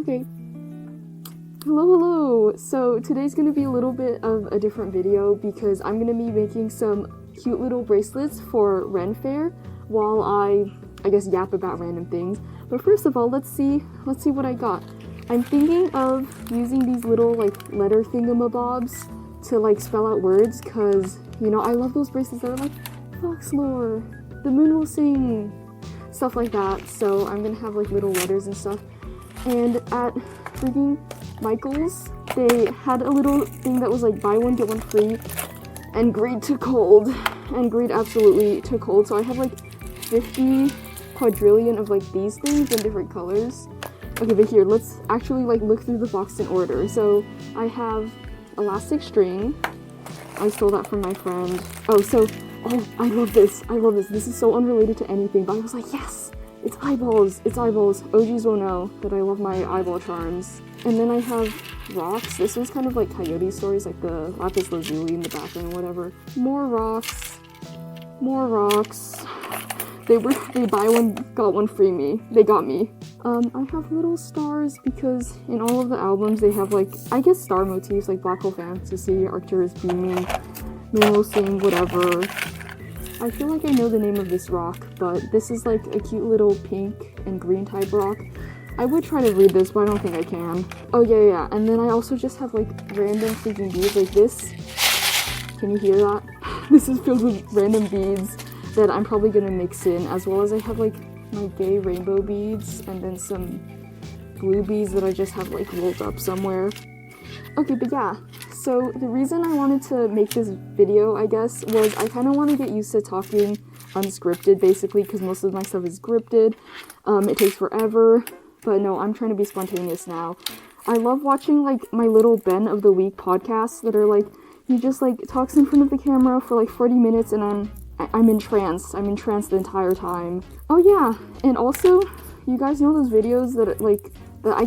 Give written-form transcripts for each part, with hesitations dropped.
Okay. Hello! So today's gonna be a little bit of a different video because I'm gonna be making some cute little bracelets for renfaire while I guess yap about random things. But first of all, let's see what I got. I'm thinking of using these little like letter thingamabobs to like spell out words because, you know, I love those bracelets that are like fox lore, the moon will sing, stuff like that. So I'm gonna have like little letters and stuff. And at freaking Michael's, they had a little thing that was like buy one get one free, and Greed took hold, and Greed absolutely took hold. So I have like 50 quadrillion of like these things in different colors. Okay, but here, let's actually like look through the box in order. So I have elastic string. I stole that from my friend. Oh, I love this. This is so unrelated to anything, but I was like, yes, it's eyeballs. OGs will know that I love my eyeball charms. And then I have rocks. This one's kind of like Coyote stories, like the lapis lazuli in the background, whatever. More rocks. They buy one, got one free me. They got me. I have little stars because in all of the albums they have like, I guess star motifs like Black Hole Fantasy, Arcturus Beaming, Moon Will Sing, whatever. I feel like I know the name of this rock, but this is like a cute little pink and green type rock. I would try to read this, but I don't think I can. Oh yeah. And then I also just have like random freaking beads like this. Can you hear that? This is filled with random beads that I'm probably gonna mix in, as well as I have like my gay rainbow beads and then some blue beads that I just have like rolled up somewhere. Okay, but yeah, so the reason I wanted to make this video, I guess, was I kind of want to get used to talking unscripted, basically, because most of my stuff is scripted. It takes forever, but no, I'm trying to be spontaneous now. I love watching like my little Ben of the Week podcasts that are like, he just like talks in front of the camera for like 40 minutes and I'm in trance. I'm in trance the entire time. Oh yeah, and also, you guys know those videos that like,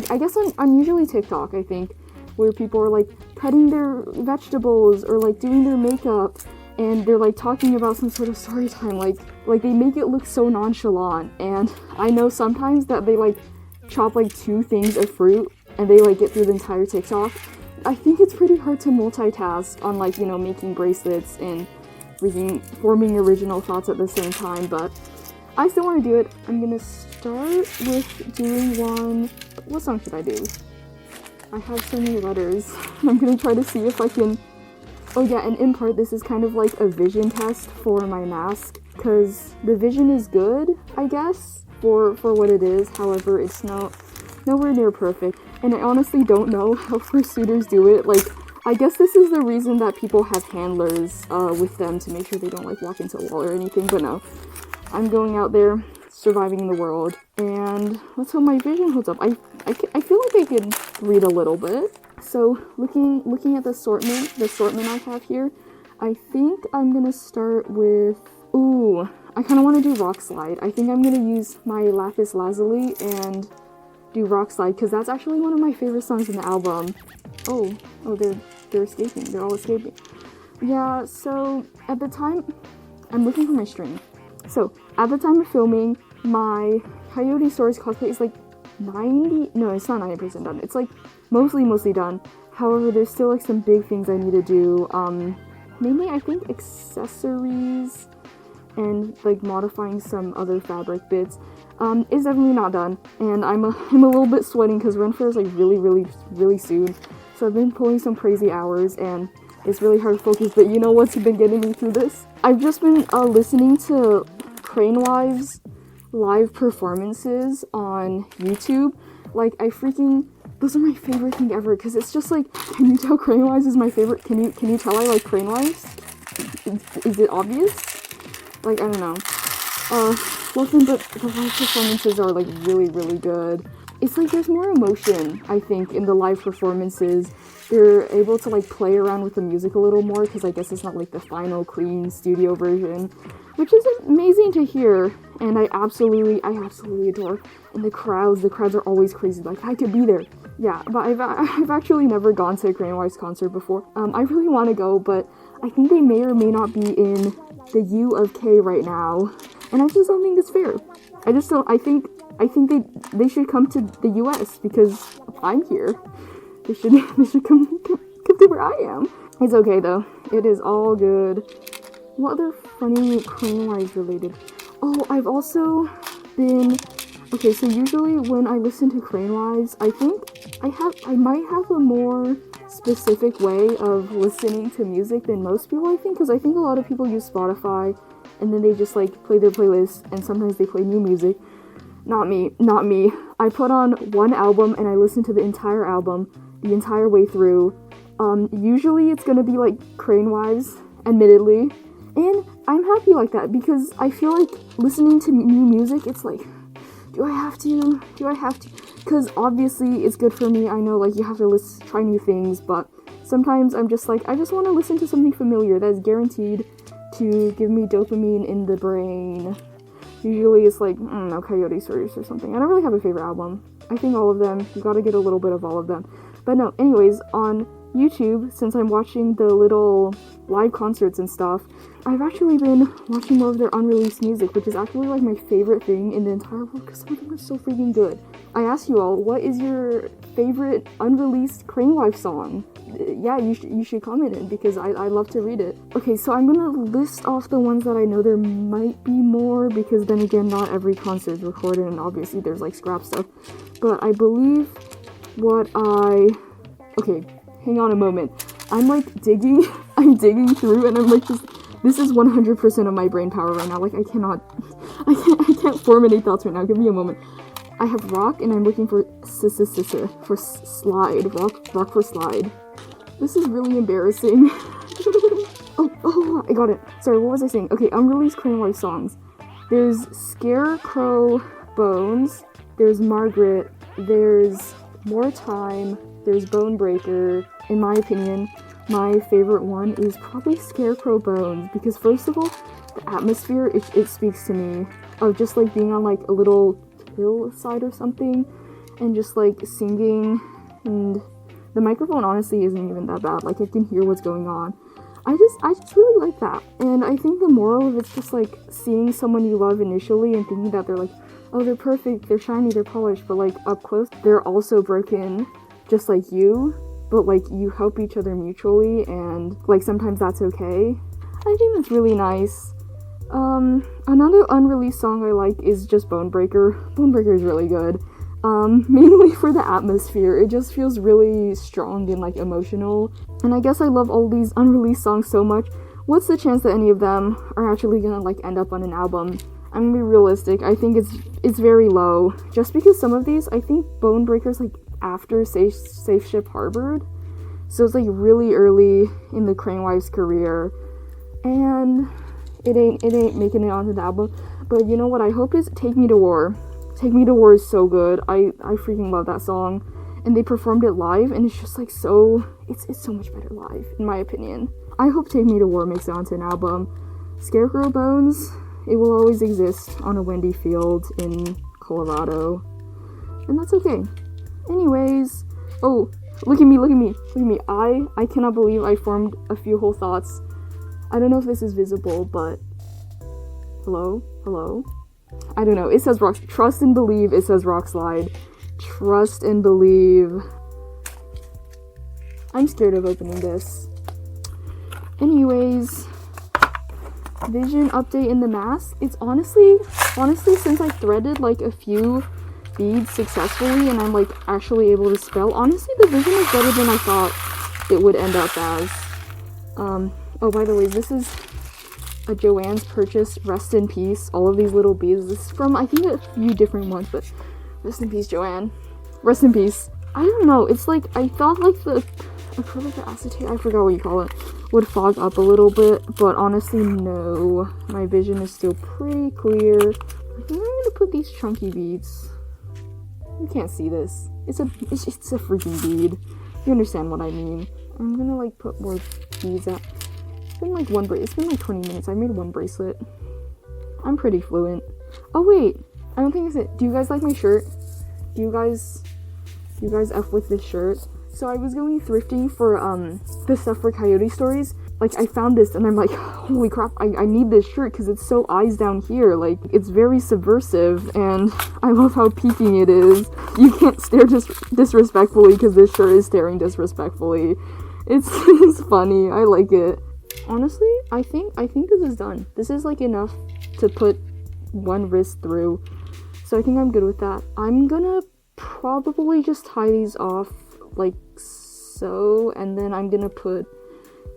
I guess on usually TikTok, I think, where people are like cutting their vegetables or like doing their makeup and they're like talking about some sort of story time, like they make it look so nonchalant. And I know sometimes that they like chop like 2 things of fruit and they like get through the entire TikTok. I think it's pretty hard to multitask on like, you know, making bracelets and forming original thoughts at the same time, but I still want to do it. I'm gonna start with doing one. What song should I do? I have so many letters. I'm gonna try to see if I can. Oh yeah, and in part this is kind of like a vision test for my mask, because the vision is good, I guess, for what it is. However, it's nowhere near perfect, and I honestly don't know how fursuiters do it. Like, I guess this is the reason that people have handlers with them to make sure they don't like walk into a wall or anything, but no. I'm going out there, surviving the world, and let's hope my vision holds up. I feel like I can read a little bit. So looking at the assortment I have here, I think I'm gonna start with, ooh, I kind of want to do Rock Slide. I think I'm gonna use my lapis lazuli and do Rock Slide, because that's actually one of my favorite songs in the album. Oh, they're escaping. They're all escaping. Yeah, so at the time, I'm looking for my string. So at the time of filming, my Coyote Stories cosplay is like 90, no, it's not 90% done. It's like mostly done. However, there's still like some big things I need to do. Mainly I think accessories and like modifying some other fabric bits. Is definitely not done, and I'm a little bit sweating because renfaire is like really soon. So I've been pulling some crazy hours and it's really hard to focus, but you know what's been getting me through this? I've just been listening to Crane Wives live performances on YouTube. Like, those are my favorite thing ever, because it's just like, can you tell Crane Wives is my favorite? Can you tell I like Crane Wives? Is it obvious? Like, I don't know. Listen, but the live performances are like really good. It's like there's more emotion, I think, in the live performances. They're able to like play around with the music a little more, because I guess it's not like the final clean studio version, which is amazing to hear, and I absolutely adore. And the crowds are always crazy, like I could be there. Yeah, but I've actually never gone to a Crane Wives concert before. I really want to go, but I think they may or may not be in the U of K right now, and I just don't think it's fair. I think I think they should come to the US because I'm here. They should come to where I am. It's okay though. It is all good. What other funny crane-wise related? Oh, I've also been... Okay, so usually when I listen to crane-wise, I think I might have a more specific way of listening to music than most people, I think, because I think a lot of people use Spotify and then they just like play their playlist and sometimes they play new music. Not me. I put on one album and I listen to the entire album the entire way through. Usually it's gonna be like crane-wise, admittedly, and I'm happy like that because I feel like listening to new music, it's like, do I have to? Because obviously it's good for me. I know like you have to try new things, but sometimes I'm just like, I just want to listen to something familiar that is guaranteed to give me dopamine in the brain. Usually it's like, I don't know, Coyote Stories or something. I don't really have a favorite album. I think all of them, you gotta get a little bit of all of them. But no, anyways, on YouTube, since I'm watching the little live concerts and stuff, I've actually been watching more of their unreleased music, which is actually like my favorite thing in the entire world because some of them are so freaking good. I asked you all, what is your favorite unreleased Crane Wife song? Yeah, you should comment it because I love to read it. Okay, so I'm gonna list off the ones that I know. There might be more because then again, not every concert is recorded and obviously there's like scrap stuff. But I believe okay, hang on a moment. I'm like digging through and I'm like, this is 100% of my brain power right now. Like I can't form any thoughts right now. Give me a moment. I have rock and I'm looking for slide. Rock for slide. This is really embarrassing. oh, I got it. Sorry, what was I saying? Okay, unreleased Crane Wife songs. There's Scarecrow Bones. There's Margaret. There's More Time. There's Bone Breaker. In my opinion, my favorite one is probably Scarecrow Bones because first of all, the atmosphere, it speaks to me of just like being on like a little hillside or something and just like singing, and the microphone honestly isn't even that bad. Like I can hear what's going on. I just really like that. And I think the moral of it's just like seeing someone you love initially and thinking that they're like, oh, they're perfect, they're shiny, they're polished, but like up close, they're also broken just like you, but like you help each other mutually and like sometimes that's okay. I think that's really nice. Another unreleased song I like is just Bone Breaker. Bone Breaker is really good. Mainly for the atmosphere. It just feels really strong and like emotional. And I guess I love all these unreleased songs so much. What's the chance that any of them are actually gonna like end up on an album? I'm gonna be realistic. I think it's very low. Just because some of these, I think Bone Breaker's like after Safe Ship Harbored. So it's like really early in the Crane Wife's career. And it ain't making it onto the album. But you know what I hope is Take Me to War. Take Me to War is so good. I freaking love that song. And they performed it live and it's just like so, it's so much better live in my opinion. I hope Take Me to War makes it onto an album. Scarecrow Bones, it will always exist on a windy field in Colorado. And that's okay. Anyways, oh, look at me. I cannot believe I formed a few whole thoughts. I don't know if this is visible, but hello? I don't know. It says rock. Trust and believe. It says rock slide. Trust and believe. I'm scared of opening this. Anyways, vision update in the mask. It's honestly, since I threaded like a few beads successfully and I'm like actually able to spell, honestly the vision is better than I thought it would end up as. Oh, by the way, this is a Joanne's purchase. Rest in peace. All of these little beads. This is from, I think, a few different ones, but rest in peace, Joanne. Rest in peace. I don't know. It's like, I thought like the acrylic or acetate, I forgot what you call it, would fog up a little bit, but honestly, no. My vision is still pretty clear. I think I'm gonna put these chunky beads. You can't see this. It's a freaking bead. You understand what I mean. I'm gonna like put more beads out. It's been like 20 minutes. I made one bracelet. I'm pretty fluent. Oh wait, I don't think I said. Do you guys like my shirt? Do you guys F with this shirt? So I was going thrifting for the stuff for Coyote Stories, like, I found this and I'm like, holy crap, I need this shirt because it's so eyes down here. Like, it's very subversive and I love how peeking it is. You can't stare disrespectfully because this shirt is staring disrespectfully. It's funny. I like it. Honestly, I think this is done. This is like enough to put one wrist through. So I think I'm good with that. I'm gonna probably just tie these off like so, and then I'm gonna put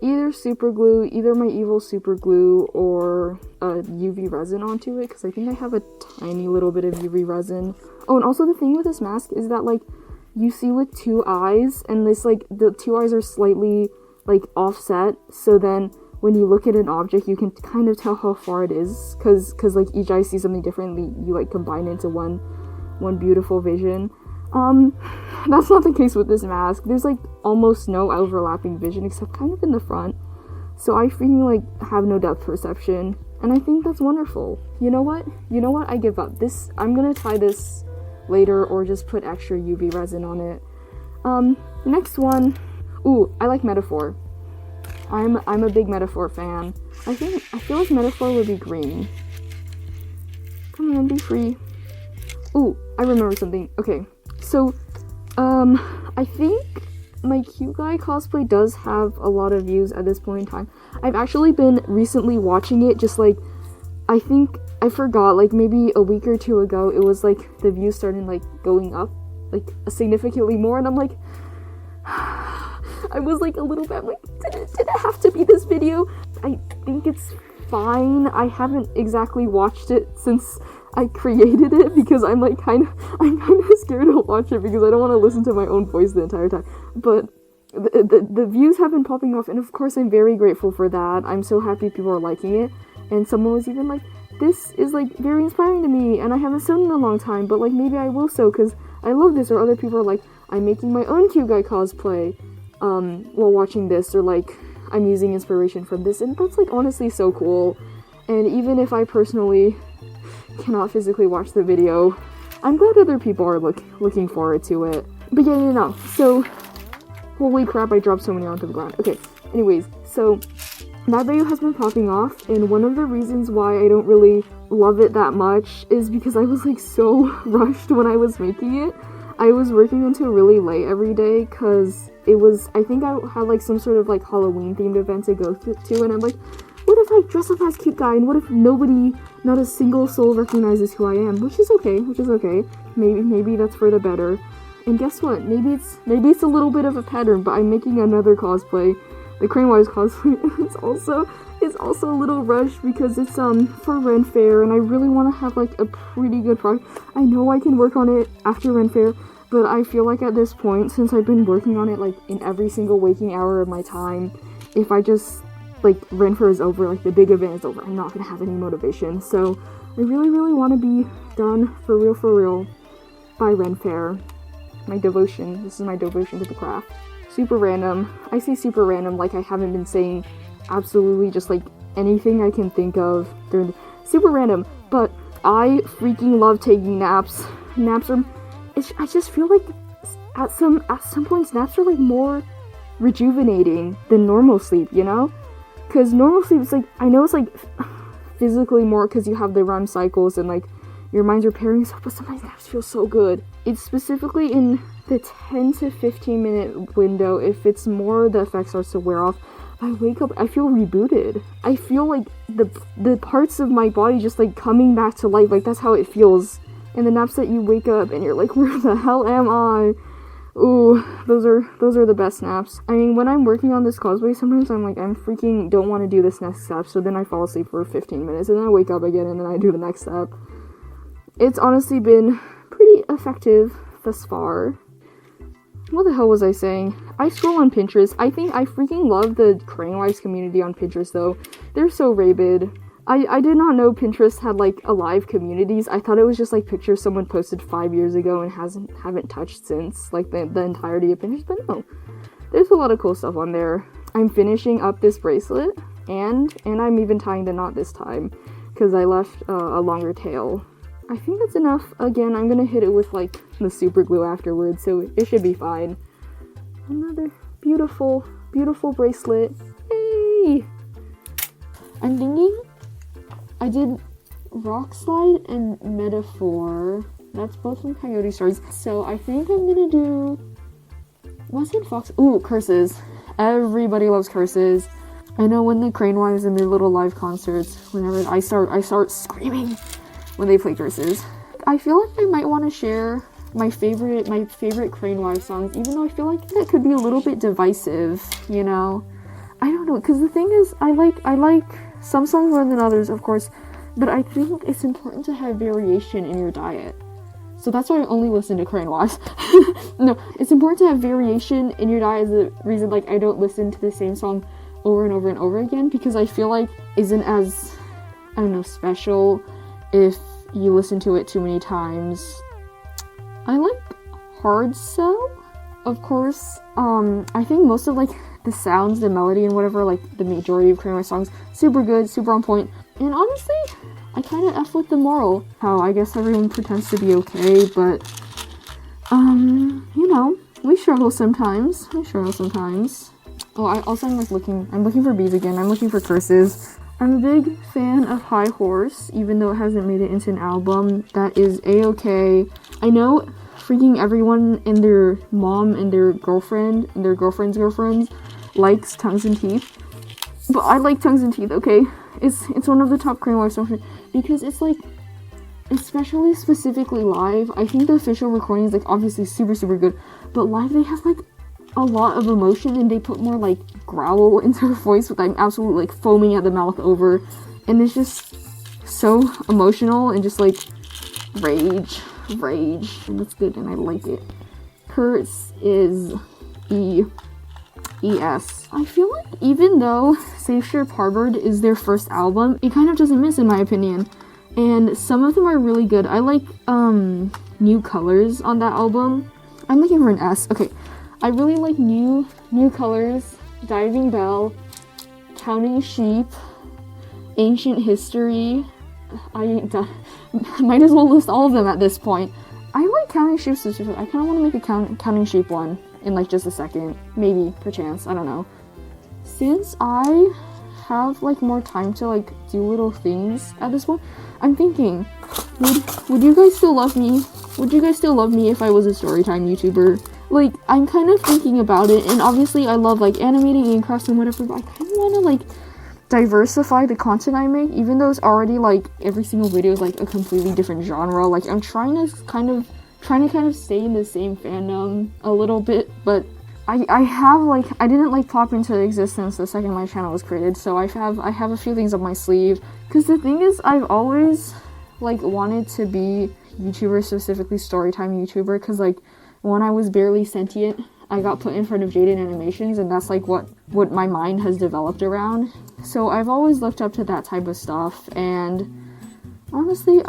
either super glue, either my evil super glue or UV resin onto it, because I think I have a tiny little bit of UV resin. Oh, and also the thing with this mask is that, like, you see with two eyes, and this, like, the two eyes are slightly, like, offset, so then when you look at an object, you can kind of tell how far it is, because like, each eye sees something differently, you, like, combine it into one beautiful vision. That's not the case with this mask. There's, like, almost no overlapping vision except kind of in the front. So I freaking, like, have no depth perception. And I think that's wonderful. You know what? I give up. I'm gonna tie this later or just put extra UV resin on it. Next one. Ooh, I like metaphor. I'm a big metaphor fan. I feel like metaphor would be green. Come on, be free. Ooh, I remember something. Okay. So, I think my cute guy cosplay does have a lot of views at this point in time. I've actually been recently watching it, just like, I think, I forgot, like, maybe a week or two ago, it was like, the views started, like, going up, like, significantly more, and I'm like, I was like a little bit, I'm like, did it have to be this video? I think it's fine. I haven't exactly watched it since I created it because I'm kind of scared to watch it because I don't want to listen to my own voice the entire time. But the views have been popping off, and of course I'm very grateful for that. I'm so happy people are liking it. And someone was even like, this is like very inspiring to me, and I haven't sewn in a long time, but like maybe I will sew because I love this. Or other people are like, I'm making my own cute guy cosplay while watching this, or like I'm using inspiration from this, and that's like honestly so cool. And even if I personally cannot physically watch the video, I'm glad other people are looking forward to it. But yeah, no. So, holy crap, I dropped so many onto the ground. Okay, anyways, so that video has been popping off, and one of the reasons why I don't really love it that much is because I was like so rushed when I was making it. I was working until really late every day because I think I had like some sort of like Halloween themed event to go to, and I'm like, what if I dress up as cute guy, and what if not a single soul recognizes who I am? Which is okay. Maybe that's for the better. And guess what? Maybe it's a little bit of a pattern, but I'm making another cosplay. The Cranewise cosplay is also a little rushed because it's for renfaire, and I really want to have like a pretty good product. I know I can work on it after renfaire, but I feel like at this point, since I've been working on it like in every single waking hour of my time, if I just like renfaire is over, like the big event is over, I'm not gonna have any motivation. So I really want to be done for real by renfaire. My devotion. This is my devotion to the craft. Super random. I say super random like I haven't been saying absolutely just like anything I can think of. They're super random, but I freaking love taking naps. Naps are, I just feel like at some points naps are like more rejuvenating than normal sleep, you know? Because normal sleep is like, I know it's like physically more because you have the REM cycles and like your mind's repairing stuff, but sometimes naps feel so good. It's specifically in the 10 to 15 minute window. If it's more, the effect starts to wear off. I wake up, I feel rebooted. I feel like the parts of my body just like coming back to life. Like that's how it feels. And the naps that you wake up and you're like, where the hell am I? Ooh, those are the best naps. I mean, when I'm working on this cosplay, sometimes I'm like, I'm freaking don't want to do this next step, so then I fall asleep for 15 minutes, and then I wake up again, and then I do the next step. It's honestly been pretty effective thus far. What the hell was I saying? I scroll on Pinterest. I think I freaking love the Cranewise community on Pinterest, though. They're so rabid. I did not know Pinterest had, like, alive communities. I thought it was just, like, pictures someone posted 5 years ago and haven't touched since, like, the entirety of Pinterest, but no. There's a lot of cool stuff on there. I'm finishing up this bracelet, and I'm even tying the knot this time, because I left a longer tail. I think that's enough. Again, I'm gonna hit it with, like, the super glue afterwards, so it should be fine. Another beautiful, beautiful bracelet. Yay! Yay! I'm thinking I did Rock Slide and Metaphor. That's both from Coyote Stories. So I think I'm gonna do... What's in Fox? Ooh, Curses. Everybody loves Curses. I know when the Crane Wives in their little live concerts, whenever I start screaming when they play Curses. I feel like I might want to share my favorite Crane Wives songs, even though I feel like that could be a little bit divisive, you know? I don't know, because the thing is, I like some songs more than others, of course, but I think it's important to have variation in your diet. So that's why I only listen to Crane Wives. No, it's important to have variation in your diet is the reason, like, I don't listen to the same song over and over and over again, because I feel like isn't as, I don't know, special if you listen to it too many times. I like Hard Sell, of course. I think most of, like, the sounds, the melody, and whatever, like, the majority of Crane Wives songs, super good, super on point. And honestly, I kind of F with the moral. How I guess everyone pretends to be okay, but, you know, we struggle sometimes. Oh, I'm looking for bees again. I'm looking for Curses. I'm a big fan of High Horse, even though it hasn't made it into an album. That is a-okay. I know freaking everyone and their mom and their girlfriend and their girlfriend's girlfriends likes Tongues and Teeth. But I like Tongues and Teeth, okay? It's one of the top Crane Wives songs because it's like, especially specifically live, I think the official recording is like obviously super, super good, but live they have like a lot of emotion and they put more like growl into her voice with I'm absolutely like foaming at the mouth over, and it's just so emotional and just like rage, and that's good and I like it. Hers is E.S. I feel like even though Safe Strip Harbored is their first album, it kind of doesn't miss in my opinion. And some of them are really good. I like New Colors on that album. I'm looking for an S. Okay. I really like New Colors, Diving Bell, Counting Sheep, Ancient History. I might as well list all of them at this point. I like Counting Sheep specifically. I kind of want to make a Counting Sheep one in like just a second. Maybe, perchance. I don't know. Since I have like more time to like do little things at this point, I'm thinking, would you guys still love me? Would you guys still love me if I was a storytime YouTuber? Like, I'm kind of thinking about it, and obviously I love like animating and crafts and whatever, but I kind of want to like diversify the content I make, even though it's already like every single video is like a completely different genre. Like, I'm trying to kind of stay in the same fandom a little bit, but I didn't like pop into existence the second my channel was created, so I have a few things up my sleeve. Because the thing is, I've always like wanted to be YouTuber, specifically storytime YouTuber, because like when I was barely sentient, I got put in front of Jaden Animations, and that's like what my mind has developed around. So I've always looked up to that type of stuff, and honestly,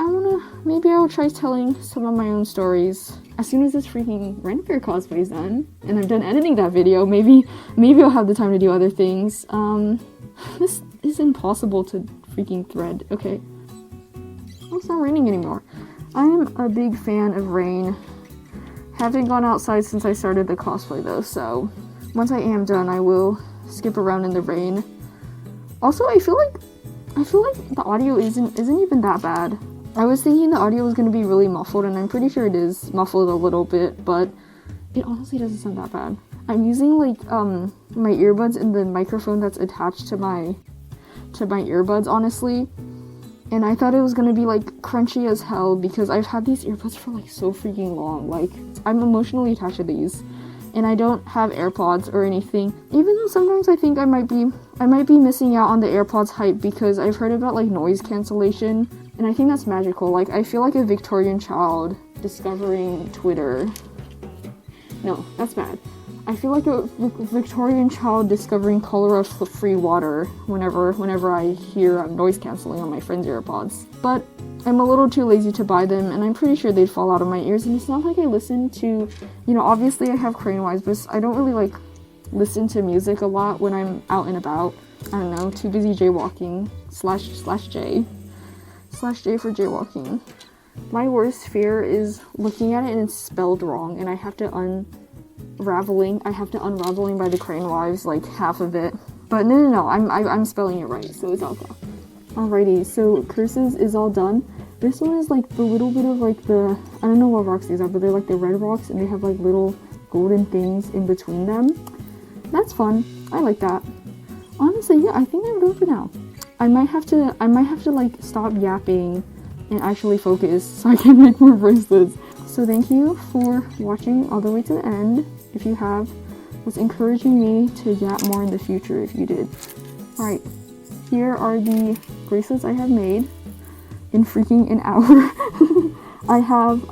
maybe I'll try telling some of my own stories. As soon as this freaking renfaire cosplay is done, and I'm done editing that video, maybe I'll have the time to do other things. This is impossible to freaking thread. Okay. Oh, it's not raining anymore. I'm a big fan of rain. Haven't gone outside since I started the cosplay though, so once I am done, I will skip around in the rain. Also, I feel like the audio isn't even that bad. I was thinking the audio was going to be really muffled, and I'm pretty sure it is muffled a little bit, but it honestly doesn't sound that bad. I'm using like my earbuds and the microphone that's attached to my earbuds, honestly. And I thought it was gonna be like crunchy as hell because I've had these earbuds for like so freaking long. Like, I'm emotionally attached to these, and I don't have AirPods or anything. Even though sometimes I think I might be missing out on the AirPods hype because I've heard about like noise cancellation, and I think that's magical. Like, I feel like a Victorian child discovering Twitter. No, that's bad. I feel like a Victorian child discovering color-free water whenever I hear noise cancelling on my friend's AirPods. But I'm a little too lazy to buy them, and I'm pretty sure they'd fall out of my ears. And it's not like I listen to, you know, obviously I have Crane Wives, but I don't really like listen to music a lot when I'm out and about. I don't know, too busy jaywalking. Slash J for jaywalking. My worst fear is looking at it and it's spelled wrong, and I have to unraveling by the Crane Wives, like half of it. But no, I'm spelling it right, so it's okay. Alrighty, so curses is all done. This one is like the little bit of like the, I don't know what rocks these are, but they're like the red rocks and they have like little golden things in between them. That's fun. I like that. Honestly, yeah, I think I'm good for now. I might have to like stop yapping and actually focus so I can make more bracelets. So thank you for watching all the way to the end. If you have, was encouraging me to yap more in the future if you did. Alright, here are the bracelets I have made in freaking an hour. I have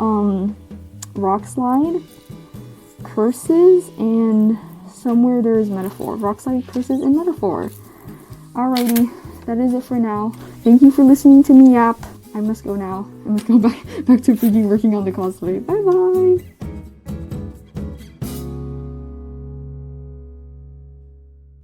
rock slide, curses, and somewhere there is metaphor. Rock slide, curses, and metaphor. Alrighty, that is it for now. Thank you for listening to me yap. I must go now. I must go back to freaking working on the cosplay. Bye bye!